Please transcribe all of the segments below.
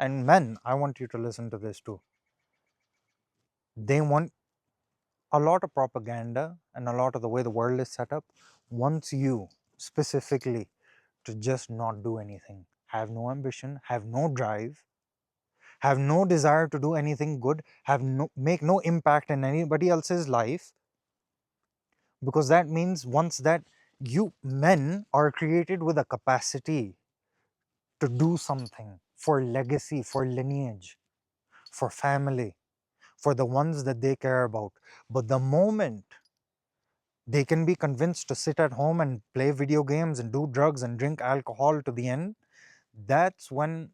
And men, I want you to listen to this too. They want a lot of propaganda, and a lot of the way the world is set up wants you specifically to just not do anything, have no ambition, have no drive, have no desire to do anything good, make no impact in anybody else's life, because that means once that you men are created with a capacity to do something for legacy, for lineage, for family, for the ones that they care about. But the moment they can be convinced to sit at home and play video games and do drugs and drink alcohol to the end, that's when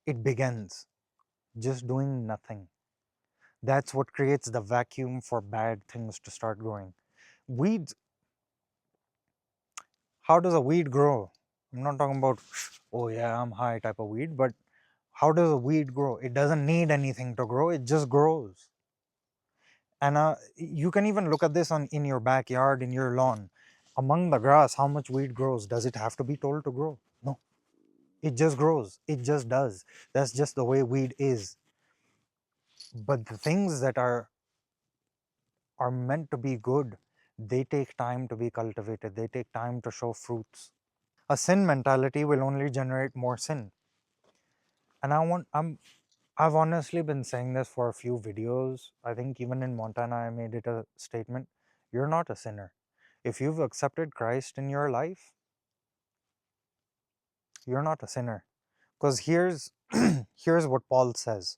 it begins. Just doing nothing. That's what creates the vacuum for bad things to start growing. Weeds, how does a weed grow? I'm not talking about, oh yeah, I'm high type of weed, but how does a weed grow? It doesn't need anything to grow, it just grows. And you can even look at this in your backyard, in your lawn. Among the grass, how much weed grows? Does it have to be told to grow? No, it just grows. It just does. That's just the way weed is. But the things that are meant to be good, they take time to be cultivated. They take time to show fruits. A sin mentality will only generate more sin. And I've honestly been saying this for a few videos. I think even in Montana, I made it a statement. You're not a sinner. If you've accepted Christ in your life, you're not a sinner. Because here's here's what Paul says.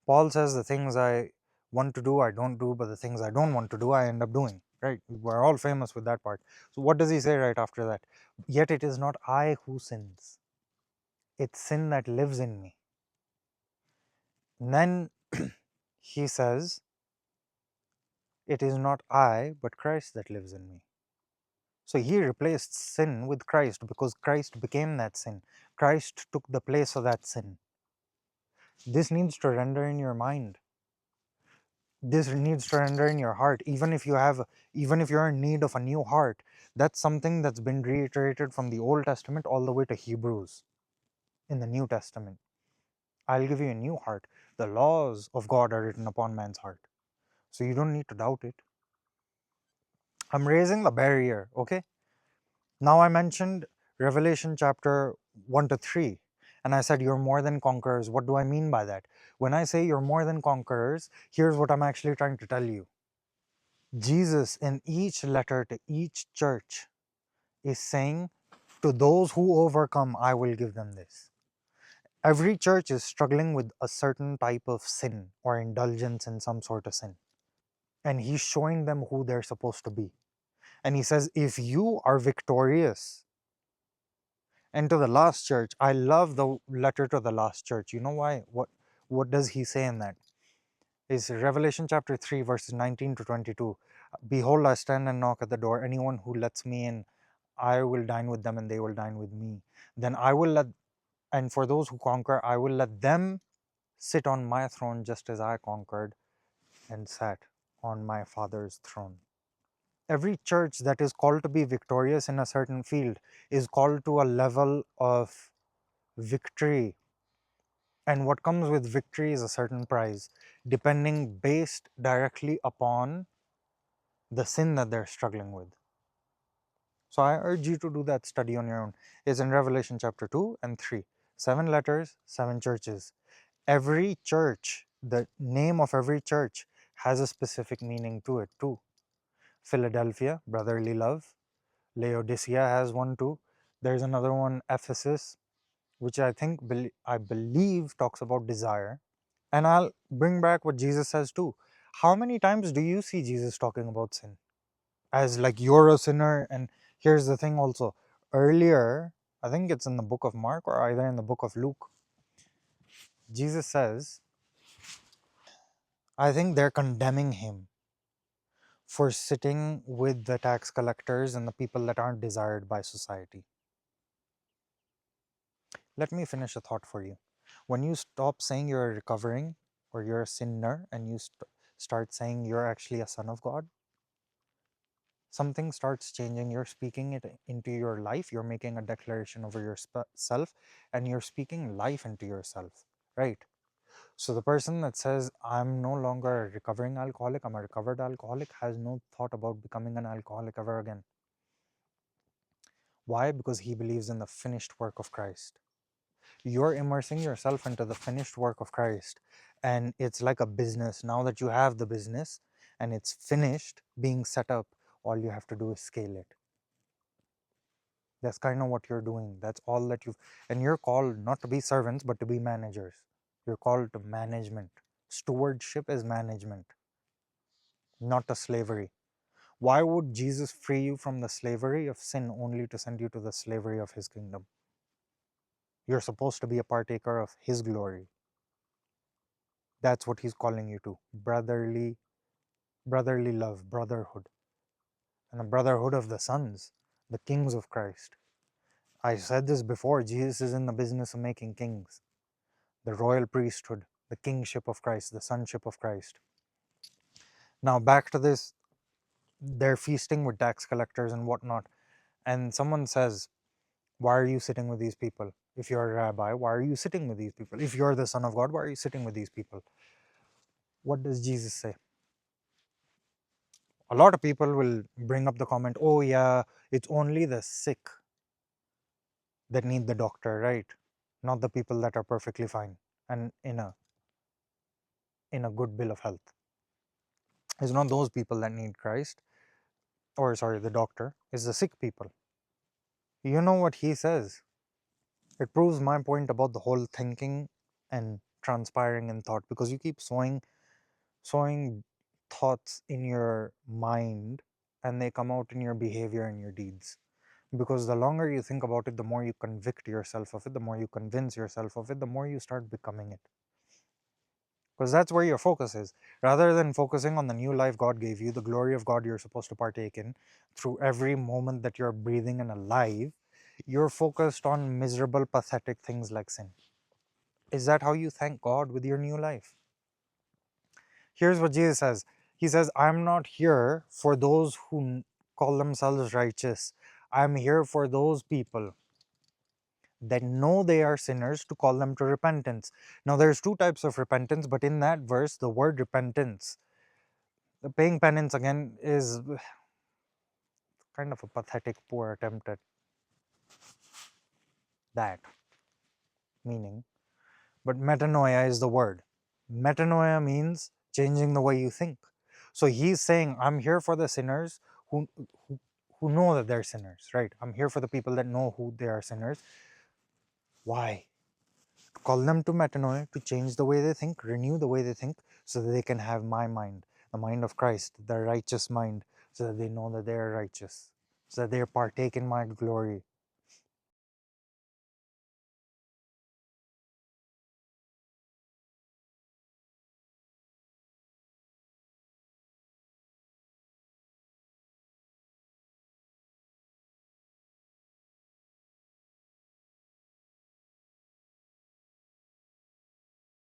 Paul says the things I want to do, I don't do, but the things I don't want to do, I end up doing. Right? We're all famous with that part. So what does he say right after that? Yet it is not I who sins. It's sin that lives in me. And then he says, it is not I, but Christ that lives in me. So he replaced sin with Christ because Christ became that sin. Christ took the place of that sin. This needs to render in your mind. This needs to render in your heart. Even if you're in need of a new heart, that's something that's been reiterated from the Old Testament all the way to Hebrews in the New Testament. I'll give you a new heart. The laws of God are written upon man's heart. So you don't need to doubt it. I'm raising the barrier, okay? Now I mentioned Revelation chapter 1 to 3, and I said you're more than conquerors. What do I mean by that? When I say you're more than conquerors, here's what I'm actually trying to tell you. Jesus, in each letter to each church, is saying, to those who overcome, I will give them this. Every church is struggling with a certain type of sin or indulgence in some sort of sin. And he's showing them who they're supposed to be. And he says, if you are victorious, and to the last church, I love the letter to the last church. You know why? What does he say in that? Is Revelation chapter 3, verses 19 to 22. Behold, I stand and knock at the door. Anyone who lets me in, I will dine with them and they will dine with me. Then I will let, and for those who conquer, I will let them sit on my throne just as I conquered and sat on my Father's throne. Every church that is called to be victorious in a certain field is called to a level of victory, and what comes with victory is a certain prize, depending based directly upon the sin that they're struggling with. So I urge you to do that study on your own. It's in Revelation chapter 2 and 3. 7 letters, 7 churches. Every church, the name of every church has a specific meaning to it too. Philadelphia, brotherly love. Laodicea has one too. There's another one, Ephesus, which I believe talks about desire. And I'll bring back what Jesus says too. How many times do you see Jesus talking about sin? As like you're a sinner. And here's the thing also. Earlier, I think it's in the book of Mark or either in the book of Luke, Jesus says, I think they're condemning him for sitting with the tax collectors and the people that aren't desired by society. Let me finish a thought for you. When you stop saying you're recovering or you're a sinner and you start saying you're actually a son of God, something starts changing. You're speaking it into your life, you're making a declaration over yourself, and you're speaking life into yourself, right? So the person that says, I'm no longer a recovering alcoholic, I'm a recovered alcoholic, has no thought about becoming an alcoholic ever again. Why? Because he believes in the finished work of Christ. You're immersing yourself into the finished work of Christ, and it's like a business. Now that you have the business and it's finished being set up, all you have to do is scale it. That's kind of what you're doing. That's all that you've, and you're called not to be servants, but to be managers. You're called to management. Stewardship is management, not to slavery. Why would Jesus free you from the slavery of sin only to send you to the slavery of his kingdom? You're supposed to be a partaker of his glory. That's what he's calling you to. Brotherly love, brotherhood, and a brotherhood of the sons, the kings of Christ. I said this before, Jesus is in the business of making kings. The royal priesthood, the kingship of Christ, the sonship of Christ. Now back to this, they're feasting with tax collectors and whatnot. And someone says, why are you sitting with these people? If you're a rabbi, why are you sitting with these people? If you're the Son of God, why are you sitting with these people? What does Jesus say? A lot of people will bring up the comment, oh yeah, it's only the sick that need the doctor, right? Not the people that are perfectly fine and in a good bill of health. It's not those people that need Christ, or sorry, the doctor. It's the sick people. You know what he says? It proves my point about the whole thinking and transpiring in thought, because you keep sowing thoughts in your mind and they come out in your behavior and your deeds. Because the longer you think about it, the more you convict yourself of it, the more you convince yourself of it, the more you start becoming it. Because that's where your focus is. Rather than focusing on the new life God gave you, the glory of God you're supposed to partake in through every moment that you're breathing and alive, you're focused on miserable, pathetic things like sin. Is that how you thank God with your new life? Here's what Jesus says. He says, I'm not here for those who call themselves righteous. I'm here for those people that know they are sinners, to call them to repentance. Now, there's two types of repentance, but in that verse, the word repentance, the paying penance again, is kind of a pathetic, poor attempt at that meaning. But metanoia is the word. Metanoia means changing the way you think. So he's saying, I'm here for the sinners who, who know that they're sinners, right? I'm here for the people that know who they are sinners. Why? Call them to metanoia, to change the way they think, renew the way they think, so that they can have my mind, the mind of Christ, the righteous mind, so that they know that they are righteous, so that they partake in my glory,